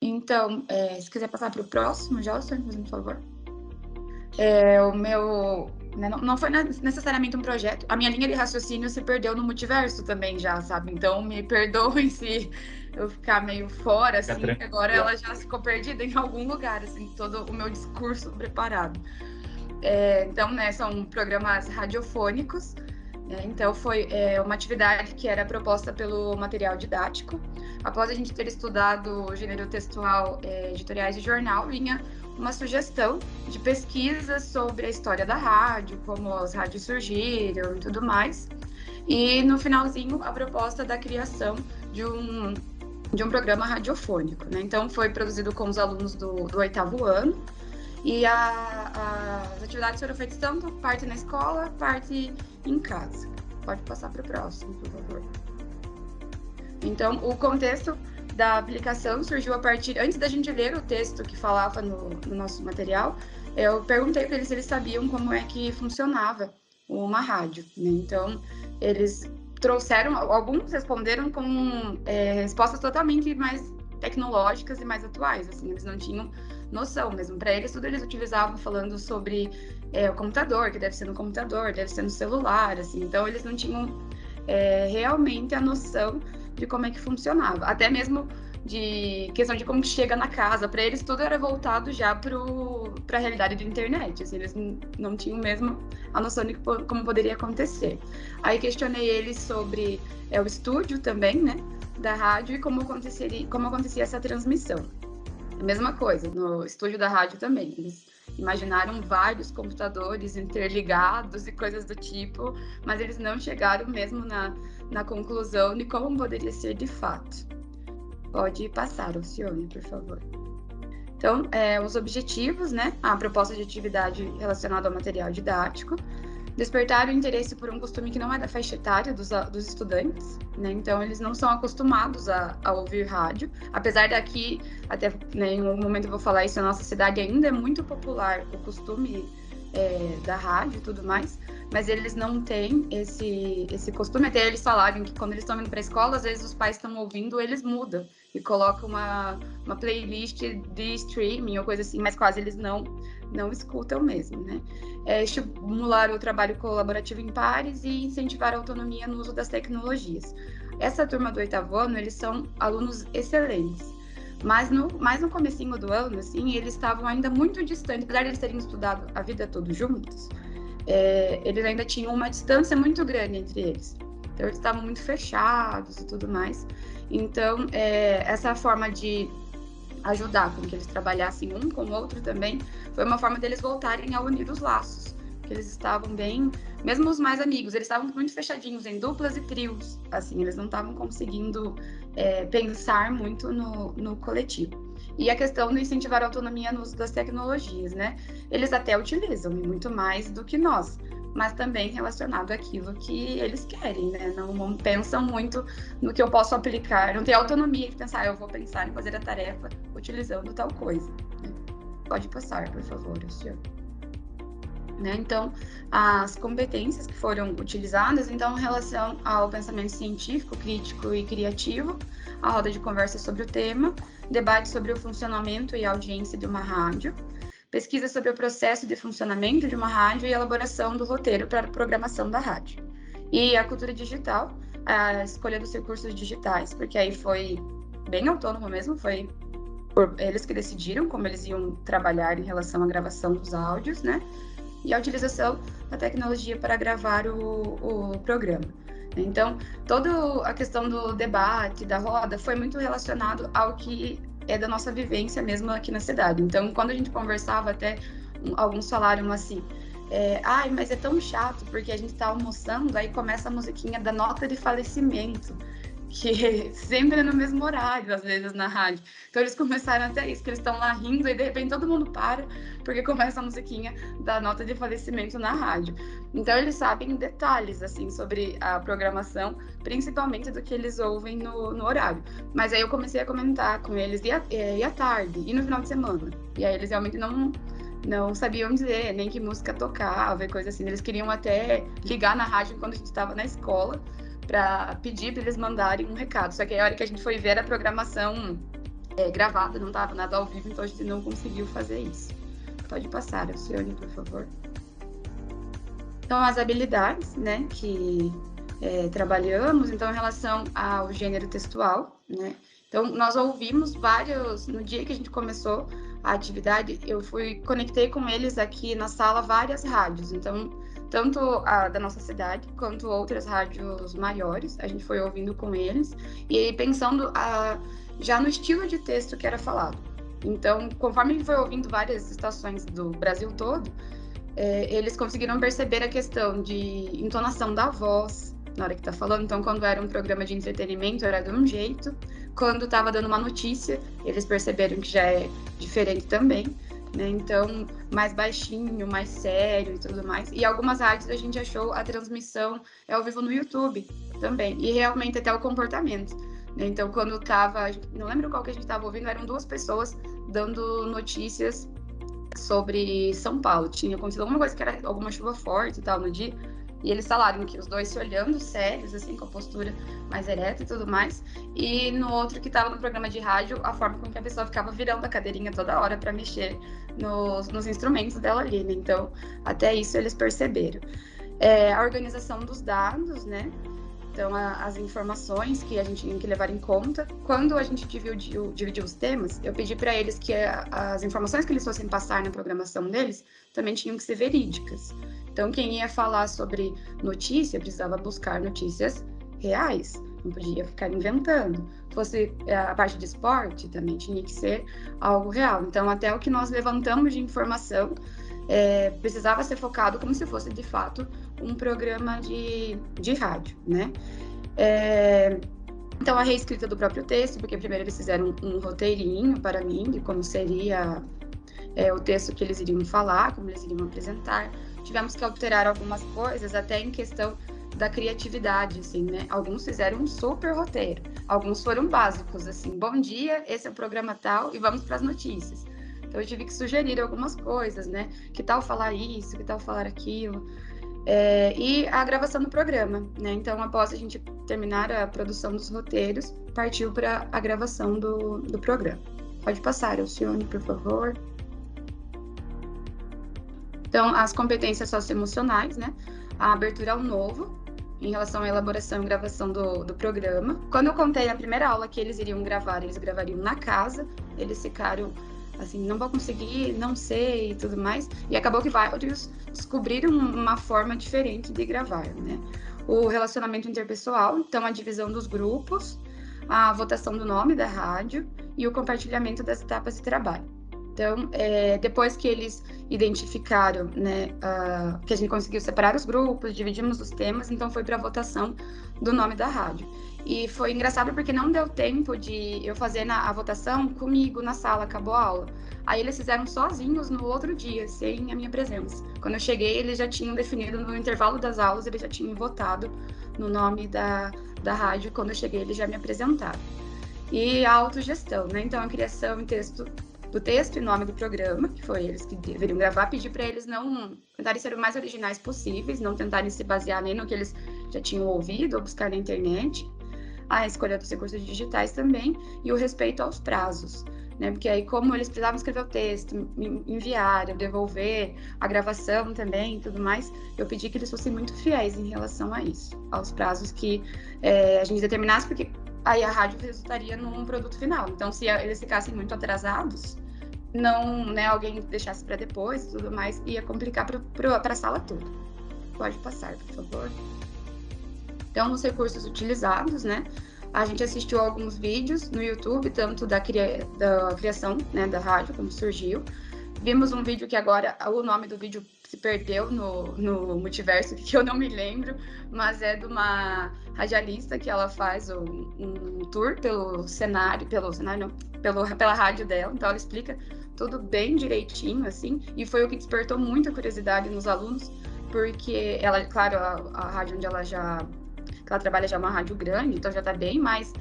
Então, se quiser passar para o próximo, Jocelyn, por favor. O meu, né, não foi necessariamente um projeto. A minha linha de raciocínio se perdeu no multiverso também já, sabe? Então, me perdoem se eu ficar meio fora, Fica assim, agora tranquila. ela já ficou perdida em algum lugar, assim, todo o meu discurso preparado. Então, né, são programas radiofônicos. Então, foi uma atividade que era proposta pelo material didático. Após a gente ter estudado o gênero textual, editoriais de jornal, vinha uma sugestão de pesquisa sobre a história da rádio, como as rádios surgiram e tudo mais. E, no finalzinho, a proposta da criação de um programa radiofônico, né? Então, foi produzido com os alunos do 8º ano. E as atividades foram feitas tanto parte na escola, parte em casa. Pode passar para o próximo, por favor. Então, o contexto da aplicação surgiu a partir... Antes da gente ler o texto que falava no nosso material, eu perguntei para eles se eles sabiam como é que funcionava uma rádio, né? Então, eles trouxeram... Alguns responderam com respostas totalmente mais tecnológicas e mais atuais, assim, eles não tinham noção mesmo. Para eles, tudo eles utilizavam falando sobre o computador, que deve ser no computador, deve ser no celular, assim. Então, eles não tinham realmente a noção de como é que funcionava. Até mesmo de questão de como que chega na casa. Para eles, tudo era voltado já para a realidade da internet. Assim, eles não tinham mesmo a noção de como poderia acontecer. Aí questionei eles sobre o estúdio também, né, da rádio e como acontecia essa transmissão. A mesma coisa, no estúdio da rádio também. Eles imaginaram vários computadores interligados e coisas do tipo, mas eles não chegaram mesmo na conclusão de como poderia ser de fato. Pode passar, Alcione, por favor. Então, os objetivos, né? A proposta de atividade relacionada ao material didático. Despertar o interesse por um costume que não é da faixa etária dos estudantes, né? Então, eles não são acostumados a ouvir rádio, apesar daqui, até né, em um momento eu vou falar isso, a nossa cidade ainda é muito popular o costume da rádio e tudo mais, mas eles não têm esse costume. Até eles falaram que quando eles estão indo para a escola, às vezes os pais estão ouvindo, eles mudam e colocam uma playlist de streaming ou coisa assim, mas quase eles não escutam mesmo, né? Estimular o trabalho colaborativo em pares e incentivar a autonomia no uso das tecnologias. Essa turma do 8º ano, eles são alunos excelentes, mas no comecinho do ano, assim, eles estavam ainda muito distantes, apesar de eles terem estudado a vida toda juntos, eles ainda tinham uma distância muito grande entre eles. Então, eles estavam muito fechados e tudo mais. Então, essa forma de ajudar com que eles trabalhassem um com o outro também, foi uma forma deles voltarem a unir os laços, que eles estavam bem, mesmo os mais amigos, eles estavam muito fechadinhos em duplas e trios, assim, eles não estavam conseguindo pensar muito no coletivo. E a questão de incentivar a autonomia no uso das tecnologias, né? Eles até utilizam, e muito mais do que nós, mas também relacionado àquilo que eles querem, né? Não pensam muito no que eu posso aplicar, não tem autonomia de pensar, eu vou pensar em fazer a tarefa utilizando tal coisa. Né? Pode passar, por favor, senhor. Né? Então, as competências que foram utilizadas, então, em relação ao pensamento científico, crítico e criativo, a roda de conversa sobre o tema, debate sobre o funcionamento e audiência de uma rádio, pesquisa sobre o processo de funcionamento de uma rádio e elaboração do roteiro para a programação da rádio. E a cultura digital, a escolha dos recursos digitais, porque aí foi bem autônomo mesmo, foi eles que decidiram como eles iam trabalhar em relação à gravação dos áudios, né? E a utilização da tecnologia para gravar o programa. Então, toda a questão do debate, da roda, foi muito relacionado ao que é da nossa vivência mesmo aqui na cidade. Então, quando a gente conversava, até alguns falaram assim, ai, mas é tão chato, porque a gente está almoçando, aí começa a musiquinha da nota de falecimento, que sempre é no mesmo horário, às vezes, na rádio. Então, eles começaram até isso, que eles estão lá rindo e, de repente, todo mundo para, porque começa a musiquinha da nota de falecimento na rádio. Então, eles sabem detalhes, assim, sobre a programação, principalmente do que eles ouvem no horário. Mas aí eu comecei a comentar com eles, e à tarde, e no final de semana. E aí eles realmente não sabiam dizer nem que música tocava e coisa assim. Eles queriam até ligar na rádio quando a gente estava na escola, para pedir para eles mandarem um recado. Só que a hora que a gente foi ver a programação gravada, não estava nada ao vivo, então a gente não conseguiu fazer isso. Pode passar, Alcione, por favor. Então, as habilidades, né, que trabalhamos, então, em relação ao gênero textual, né, então, nós ouvimos no dia que a gente começou a atividade, eu conectei com eles aqui na sala várias rádios, então, tanto a da nossa cidade, quanto outras rádios maiores, a gente foi ouvindo com eles, e pensando já no estilo de texto que era falado. Então, conforme a gente foi ouvindo várias estações do Brasil todo, eles conseguiram perceber a questão de entonação da voz na hora que está falando. Então, quando era um programa de entretenimento, era de um jeito. Quando estava dando uma notícia, eles perceberam que já é diferente também, né? Então, mais baixinho, mais sério e tudo mais. E algumas rádios a gente achou a transmissão ao vivo no YouTube também. E realmente até o comportamento. Né? Então, quando estava... Não lembro qual que a gente estava ouvindo, eram 2 pessoas dando notícias sobre São Paulo. Tinha acontecido alguma coisa que era alguma chuva forte e tal no dia, e eles falaram que os 2 se olhando sérios, assim, com a postura mais ereta e tudo mais, e no outro que estava no programa de rádio, a forma com que a pessoa ficava virando a cadeirinha toda hora para mexer nos instrumentos dela ali, né? Então, até isso eles perceberam. A organização dos dados, né? Então, as informações que a gente tinha que levar em conta. Quando a gente dividiu os temas, eu pedi para eles que as informações que eles fossem passar na programação deles também tinham que ser verídicas. Então, quem ia falar sobre notícia precisava buscar notícias reais, não podia ficar inventando. Fosse a parte de esporte, também tinha que ser algo real. Então, até o que nós levantamos de informação precisava ser focado como se fosse, de fato, um programa de rádio, né? Então, a reescrita do próprio texto, porque primeiro eles fizeram um roteirinho para mim de como seria o texto que eles iriam falar, como eles iriam apresentar. Tivemos que alterar algumas coisas, até em questão da criatividade, assim, né? Alguns fizeram um super roteiro, alguns foram básicos, assim, bom dia, esse é o programa tal, e vamos para as notícias. Então, eu tive que sugerir algumas coisas, né? Que tal falar isso, que tal falar aquilo. E a gravação do programa, né? Então, após a gente terminar a produção dos roteiros, partiu para a gravação do programa. Pode passar, Alcione, por favor. Então, as competências socioemocionais, né? A abertura ao novo, em relação à elaboração e gravação do programa. Quando eu contei a primeira aula que eles iriam gravar, eles gravariam na casa, eles ficaram assim, não vou conseguir, não sei e tudo mais. E acabou que vários descobriram uma forma diferente de gravar, né? O relacionamento interpessoal, então a divisão dos grupos, a votação do nome da rádio e o compartilhamento das etapas de trabalho. Então, depois que eles identificaram, né, que a gente conseguiu separar os grupos, dividimos os temas, então foi para a votação do nome da rádio. E foi engraçado porque não deu tempo de eu fazer a votação comigo na sala, acabou a aula. Aí eles fizeram sozinhos no outro dia, sem a minha presença. Quando eu cheguei, eles já tinham definido no intervalo das aulas, eles já tinham votado no nome da rádio. Quando eu cheguei, eles já me apresentaram. E a autogestão, né? Então, a criação do texto e nome do programa, que foi eles que deveriam gravar, pedir para eles não tentarem ser o mais originais possíveis, não tentarem se basear nem no que eles já tinham ouvido ou buscar na internet, a escolha dos recursos digitais também, e o respeito aos prazos, né? Porque aí, como eles precisavam escrever o texto, me enviar, eu devolver a gravação também e tudo mais, eu pedi que eles fossem muito fiéis em relação a isso, aos prazos que a gente determinasse, porque aí a rádio resultaria num produto final. Então, se eles ficassem muito atrasados, não, né, alguém deixasse para depois e tudo mais, ia complicar para a sala toda. Pode passar, por favor. Então, os recursos utilizados, né? A gente assistiu alguns vídeos no YouTube, tanto da criação, né, da rádio, como surgiu. Vimos um vídeo que agora o nome do vídeo se perdeu no multiverso, que eu não me lembro, mas é de uma radialista que ela faz um tour pela rádio dela, então ela explica tudo bem direitinho, assim, e foi o que despertou muita curiosidade nos alunos, porque ela, claro, a rádio onde ela trabalha já é uma rádio grande, então já está bem mais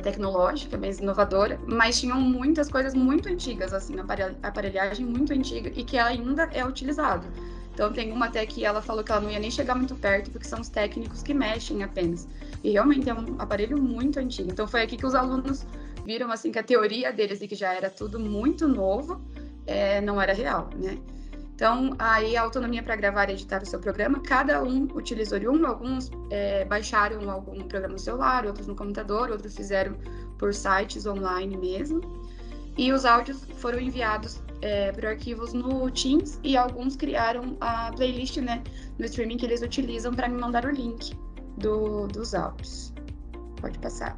tecnológica, mais inovadora, mas tinham muitas coisas muito antigas, assim, aparelhagem muito antiga e que ela ainda é utilizada. Então tem uma até que ela falou que ela não ia nem chegar muito perto, porque são os técnicos que mexem apenas. E realmente é um aparelho muito antigo. Então foi aqui que os alunos viram assim que a teoria deles, de que já era tudo muito novo, não era real, né? Então, aí a autonomia para gravar e editar o seu programa, cada um utilizou de um, alguns baixaram algum programa no celular, outros no computador, outros fizeram por sites online mesmo. E os áudios foram enviados por arquivos no Teams e alguns criaram a playlist, né, no streaming que eles utilizam para me mandar o link dos áudios. Pode passar.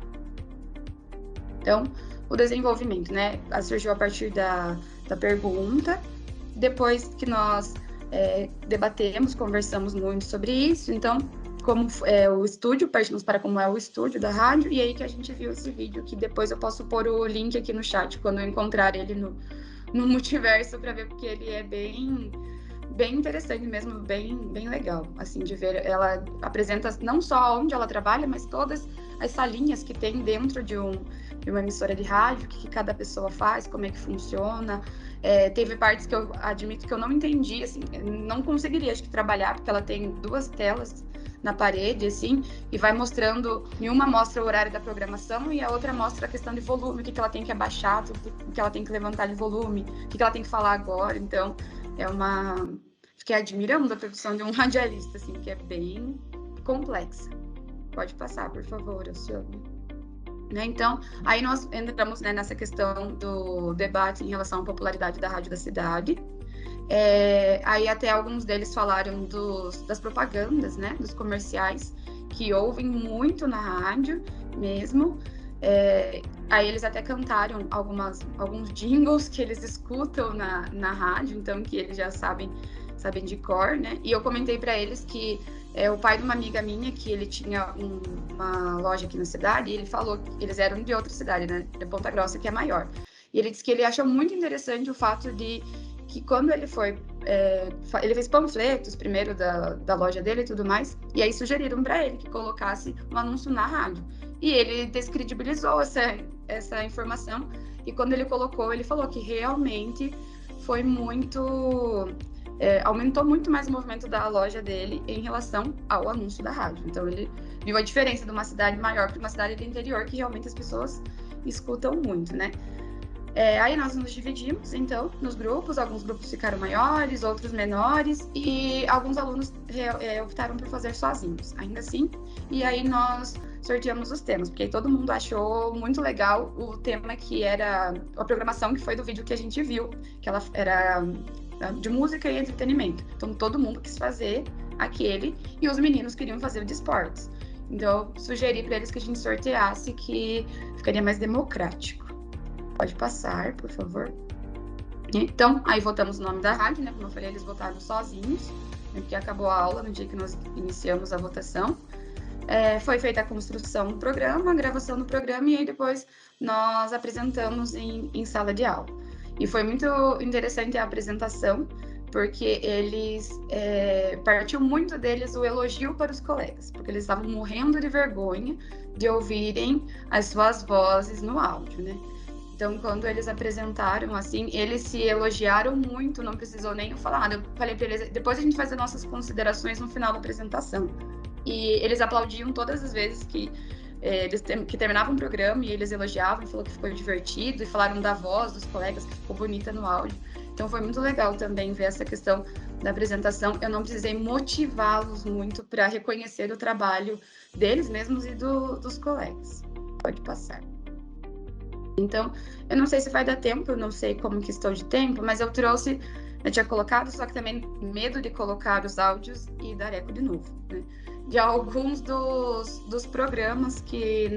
Então, o desenvolvimento, né, surgiu a partir da pergunta. Depois que nós debatemos, conversamos muito sobre isso, então, como o estúdio, partimos para como é o estúdio da rádio, e aí que a gente viu esse vídeo, que depois eu posso pôr o link aqui no chat, quando eu encontrar ele no multiverso, para ver, porque ele é bem interessante mesmo, bem legal, assim, de ver. Ela apresenta não só onde ela trabalha, mas todas as salinhas que tem dentro de uma emissora de rádio, o que cada pessoa faz, como é que funciona. Teve partes que eu admito que eu não entendi, assim, não conseguiria, acho que, trabalhar, porque ela tem 2 telas na parede, assim, e vai mostrando, em uma mostra o horário da programação e a outra mostra a questão de volume, o que ela tem que abaixar, o que ela tem que levantar de volume, o que ela tem que falar agora. Então, fiquei admirando a produção de um radialista, assim, que é bem complexa. Pode passar, por favor, Alcione. Né? Então, aí nós entramos, né, nessa questão do debate em relação à popularidade da rádio da cidade. Aí até alguns deles falaram das propagandas, né, dos comerciais, que ouvem muito na rádio mesmo. Aí eles até cantaram alguns jingles que eles escutam na rádio, então que eles já sabem de cor, né? E eu comentei para eles que o pai de uma amiga minha, que ele tinha uma loja aqui na cidade, e ele falou que eles eram de outra cidade, né, de Ponta Grossa, que é maior. E ele disse que ele achou muito interessante o fato de que quando ele foi, ele fez panfletos primeiro da loja dele e tudo mais, e aí sugeriram para ele que colocasse um anúncio na rádio. E ele descredibilizou essa informação, e quando ele colocou, ele falou que realmente foi muito... aumentou muito mais o movimento da loja dele em relação ao anúncio da rádio. Então, ele viu a diferença de uma cidade maior para uma cidade do interior, que realmente as pessoas escutam muito, né? Aí nós nos dividimos, então, nos grupos. Alguns grupos ficaram maiores, outros menores, e alguns alunos optaram por fazer sozinhos, ainda assim. E aí nós sorteamos os temas, porque todo mundo achou muito legal o tema que era a programação, que foi do vídeo que a gente viu, que ela era de música e entretenimento. Então, todo mundo quis fazer aquele, e os meninos queriam fazer o de esportes. Então, eu sugeri para eles que a gente sorteasse, que ficaria mais democrático. Pode passar, por favor. Então, aí votamos o nome da rádio, né? Como eu falei, eles votaram sozinhos, né? Porque acabou a aula no dia que nós iniciamos a votação. Foi feita a construção do programa, a gravação do programa, e aí depois nós apresentamos em sala de aula. E foi muito interessante a apresentação, porque partiu muito deles o elogio para os colegas, porque eles estavam morrendo de vergonha de ouvirem as suas vozes no áudio, né? Então, quando eles apresentaram, assim, eles se elogiaram muito, não precisou nem falar nada. Eu falei para eles, depois a gente faz as nossas considerações no final da apresentação. E eles aplaudiam todas as vezes que terminavam o programa, e eles elogiavam, falou que ficou divertido, e falaram da voz dos colegas, que ficou bonita no áudio. Então, foi muito legal também ver essa questão da apresentação. Eu não precisei motivá-los muito para reconhecer o trabalho deles mesmos e dos colegas. Pode passar. Então, eu não sei se vai dar tempo, eu não sei como que estou de tempo, mas eu tinha colocado, só que também medo de colocar os áudios e dar eco de novo, né? De alguns dos programas que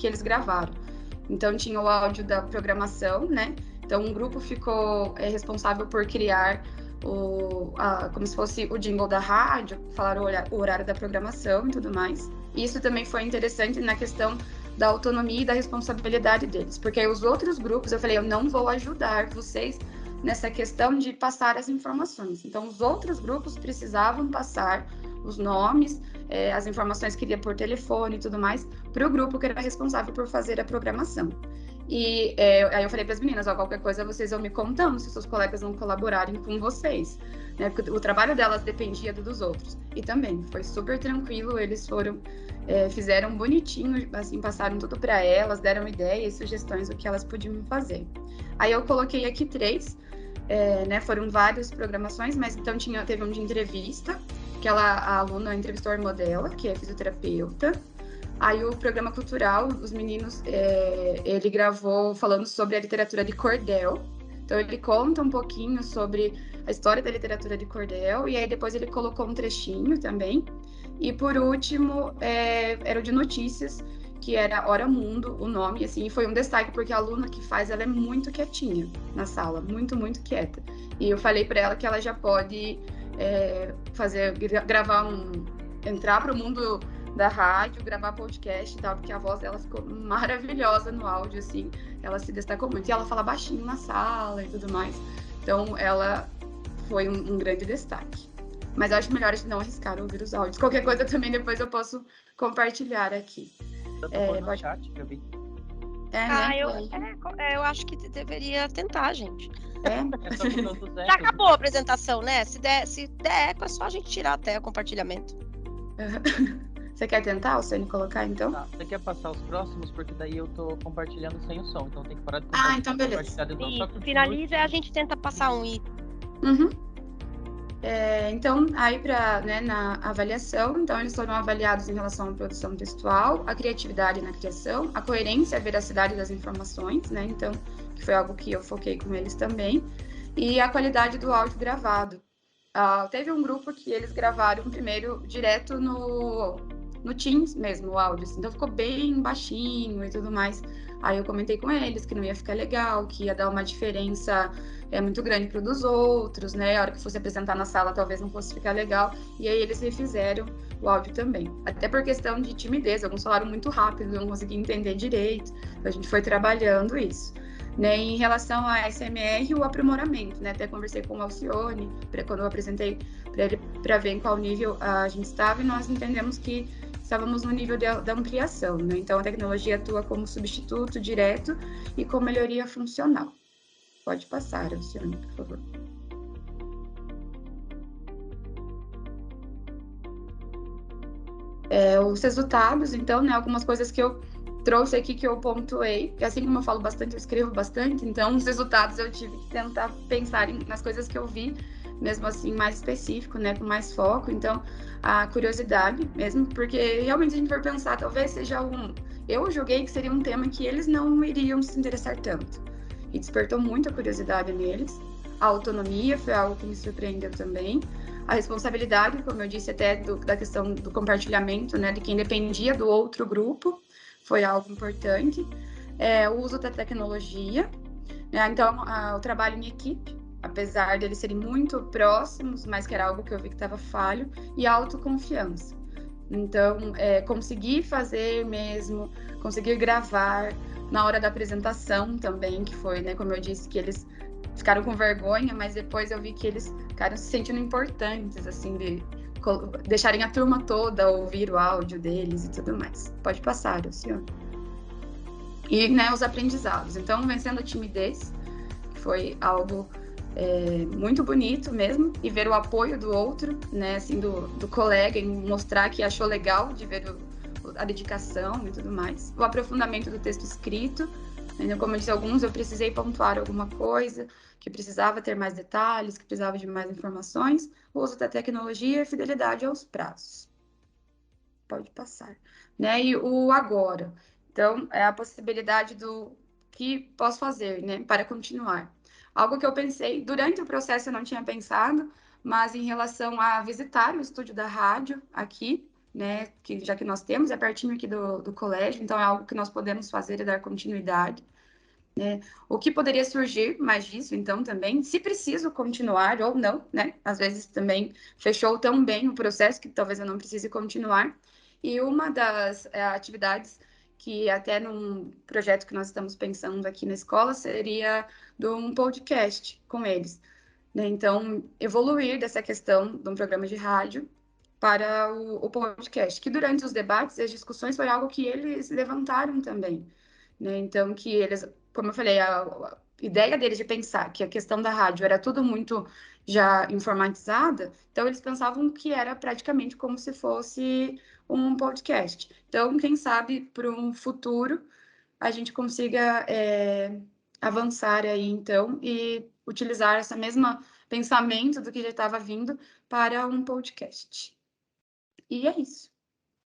eles gravaram. Então, tinha o áudio da programação, né? Então, um grupo ficou responsável por criar como se fosse o jingle da rádio, falar o horário da programação e tudo mais. E isso também foi interessante na questão da autonomia e da responsabilidade deles, porque aí os outros grupos, eu falei, eu não vou ajudar vocês nessa questão de passar as informações. Então, os outros grupos precisavam passar os nomes, as informações que iria por telefone e tudo mais, para o grupo que era responsável por fazer a programação. E aí eu falei para as meninas, ó, qualquer coisa vocês vão me contando se seus colegas não colaborarem com vocês, né? Porque o trabalho delas dependia do dos outros. E também foi super tranquilo, eles foram, fizeram bonitinho, assim, passaram tudo para elas, deram ideias, sugestões do que elas podiam fazer. Aí eu coloquei aqui 3, né? Foram várias programações, mas então teve um de entrevista, que a aluna entrevistou a irmã dela, que é fisioterapeuta. Aí o programa cultural, os meninos, ele gravou falando sobre a literatura de cordel. Então ele conta um pouquinho sobre a história da literatura de cordel e aí depois ele colocou um trechinho também. E por último, era o de notícias, que era Hora Mundo, o nome, assim, e foi um destaque porque a aluna que faz, ela é muito quietinha na sala, muito, muito quieta. E eu falei para ela que ela já pode entrar para o mundo da rádio, gravar podcast e tal, porque a voz dela ficou maravilhosa no áudio, assim, ela se destacou muito. E ela fala baixinho na sala e tudo mais. Então, ela foi um grande destaque. Mas eu acho melhor a gente não arriscar ouvir os áudios. Qualquer coisa também depois eu posso compartilhar aqui. No pode... chat, eu vi. Eu acho que deveria tentar, gente. É só Já acabou a apresentação, né? Se der eco, é só a gente tirar até o compartilhamento. Você quer tentar, Alcione, colocar, então? Tá, você quer passar os próximos? Porque daí eu tô compartilhando sem o som, então tem que parar de compartilhar. Então beleza. Isso, finaliza e a gente tenta passar um i. Uhum. Então, aí na avaliação, então eles foram avaliados em relação à produção textual, a criatividade na criação, a coerência e a veracidade das informações, né? Então, que foi algo que eu foquei com eles também, e a qualidade do áudio gravado. Teve um grupo que eles gravaram primeiro direto no Teams mesmo, o áudio, assim, então ficou bem baixinho e tudo mais. Aí eu comentei com eles que não ia ficar legal, que ia dar uma diferença muito grande para o dos outros, né? A hora que fosse apresentar na sala talvez não fosse ficar legal. E aí eles refizeram o áudio também. Até por questão de timidez, alguns falaram muito rápido, eu não consegui entender direito. Então a gente foi trabalhando isso. Né, em relação a SMR, o aprimoramento, né? Até conversei com o Alcione, quando eu apresentei para ele, para ver em qual nível a gente estava, e nós entendemos que estávamos no nível da ampliação, né? Então, a tecnologia atua como substituto direto e com melhoria funcional. Pode passar, Alcione, por favor. Os resultados, então, né? Algumas coisas que eu trouxe aqui que eu pontuei, que assim como eu falo bastante, eu escrevo bastante, então os resultados eu tive que tentar pensar nas coisas que eu vi, mesmo assim, mais específico, né, com mais foco. Então, a curiosidade mesmo, porque realmente a gente for pensar, talvez seja eu julguei que seria um tema que eles não iriam se interessar tanto, e despertou muita curiosidade neles. A autonomia foi algo que me surpreendeu também. A responsabilidade, como eu disse, até da questão do compartilhamento, né, de quem dependia do outro grupo, foi algo importante. O uso da tecnologia, né? Então, o trabalho em equipe, apesar de eles serem muito próximos, mas que era algo que eu vi que estava falho, e a autoconfiança. Então, conseguir fazer mesmo, conseguir gravar na hora da apresentação também, que foi, né, como eu disse, que eles ficaram com vergonha, mas depois eu vi que eles ficaram se sentindo importantes, assim, de deixarem a turma toda ouvir o áudio deles e tudo mais. Pode passar, Luciano. E, né, os aprendizados. Então, vencendo a timidez, que foi algo muito bonito mesmo, e ver o apoio do outro, né, assim, do colega, e mostrar que achou legal de ver a dedicação e tudo mais. O aprofundamento do texto escrito, né, como eu disse, alguns eu precisei pontuar alguma coisa, que precisava ter mais detalhes, que precisava de mais informações, o uso da tecnologia e fidelidade aos prazos. Pode passar. Né? E o agora. Então, é a possibilidade do que posso fazer, né, para continuar. Algo que eu pensei, durante o processo eu não tinha pensado, mas em relação a visitar o estúdio da rádio aqui, né, que já que nós temos, é pertinho aqui do colégio, então é algo que nós podemos fazer e dar continuidade. Né? O que poderia surgir mais disso, então, também, se preciso continuar ou não, né? Às vezes também fechou tão bem o processo que talvez eu não precise continuar. E uma das atividades que até num projeto que nós estamos pensando aqui na escola seria de um podcast com eles. Né? Então, evoluir dessa questão de um programa de rádio para o podcast, que durante os debates e as discussões foi algo que eles levantaram também. Né? Então, que eles como eu falei, a ideia deles de pensar que a questão da rádio era tudo muito já informatizada, então eles pensavam que era praticamente como se fosse um podcast. Então, quem sabe, para um futuro, a gente consiga avançar aí, então, e utilizar essa mesma pensamento do que já estava vindo para um podcast. E é isso.